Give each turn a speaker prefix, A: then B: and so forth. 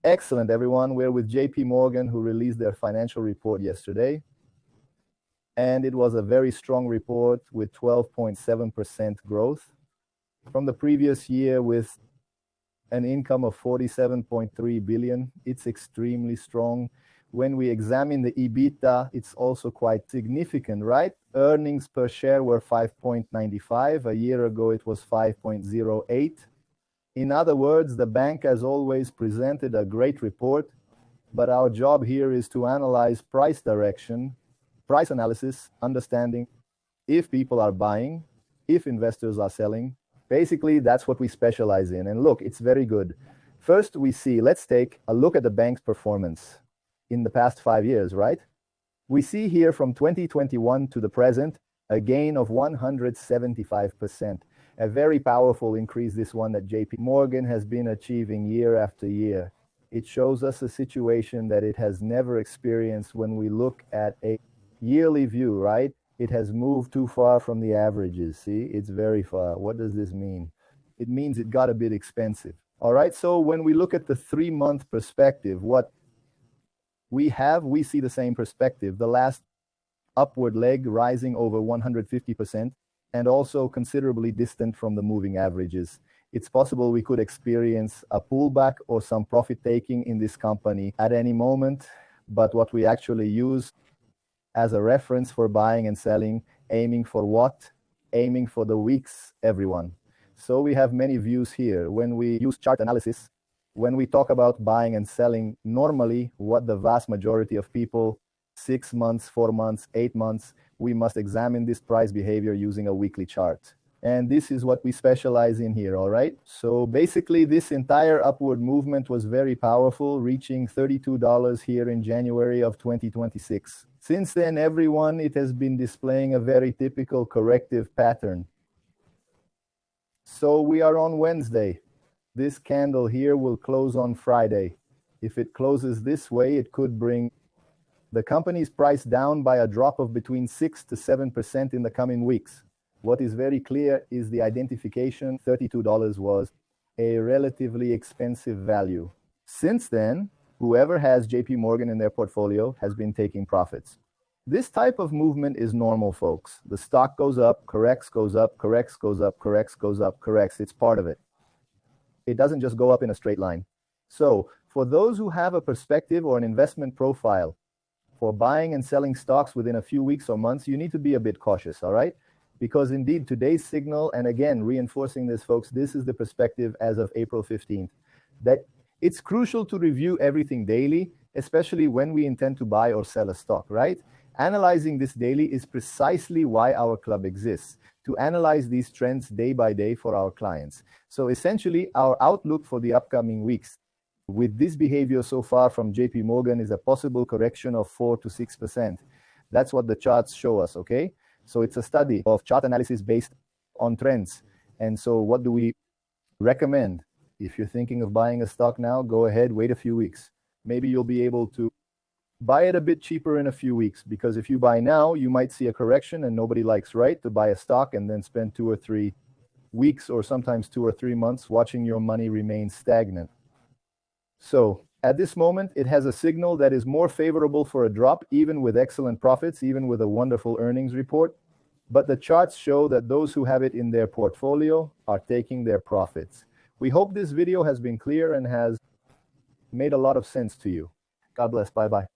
A: Excellent, everyone. We're with JP Morgan, who released their financial report yesterday. And it was a very strong report with 12.7% growth from the previous year with an income of 47.3 billion. It's extremely strong. When we examine the EBITDA, it's also quite significant, right? Earnings per share were 5.95. A year ago, it was 5.08. In other words, the bank has always presented a great report, but our job here is to analyze price direction, price analysis, understanding if people are buying, if investors are selling. Basically, that's what we specialize in. And look, it's very good. First, let's take a look at the bank's performance in the past 5 years, right? We see here from 2021 to the present, a gain of 175%. A very powerful increase, this one that JP Morgan has been achieving year after year. It shows us a situation that it has never experienced when we look at a yearly view, right? It has moved too far from the averages. See, it's very far. What does this mean? It means it got a bit expensive. All right, so when we look at the 3-month perspective, what we see the same perspective. The last upward leg rising over 150%. And also considerably distant from the moving averages. It's possible we could experience a pullback or some profit taking in this company at any moment, but what we actually use as a reference for buying and selling, aiming for what? Aiming for the weeks, everyone. So we have many views here. When we use chart analysis, when we talk about buying and selling, normally what the vast majority of people, 6 months, 4 months, 8 months, we must examine this price behavior using a weekly chart. And this is what we specialize in here, all right? So basically, this entire upward movement was very powerful, reaching $32 here in January of 2026. Since then, everyone, it has been displaying a very typical corrective pattern. So we are on Wednesday. This candle here will close on Friday. If it closes this way, it could bring the company's price down by a drop of between 6 to 7% in the coming weeks. What is very clear is the identification. $32 was a relatively expensive value. Since then, whoever has JP Morgan in their portfolio has been taking profits. This type of movement is normal, folks. The stock goes up, corrects, goes up, corrects, goes up, corrects, goes up, corrects. It's part of it. It doesn't just go up in a straight line. So for those who have a perspective or an investment profile for buying and selling stocks within a few weeks or months, you need to be a bit cautious, all right? Because indeed today's signal, and again, reinforcing this, folks, this is the perspective as of April 15th, that it's crucial to review everything daily, especially when we intend to buy or sell a stock, right? Analyzing this daily is precisely why our club exists, to analyze these trends day by day for our clients. So essentially, our outlook for the upcoming weeks with this behavior so far from JP Morgan is a possible correction of 4 to 6%. That's what the charts show us, okay? So it's a study of chart analysis based on trends. And so what do we recommend? If you're thinking of buying a stock now, go ahead, wait a few weeks. Maybe you'll be able to buy it a bit cheaper in a few weeks, because if you buy now, you might see a correction, and nobody likes, right, to buy a stock and then spend 2 or 3 weeks or sometimes 2 or 3 months watching your money remain stagnant. So at this moment, it has a signal that is more favorable for a drop, even with excellent profits, even with a wonderful earnings report. But the charts show that those who have it in their portfolio are taking their profits. We hope this video has been clear and has made a lot of sense to you. God bless. Bye-bye.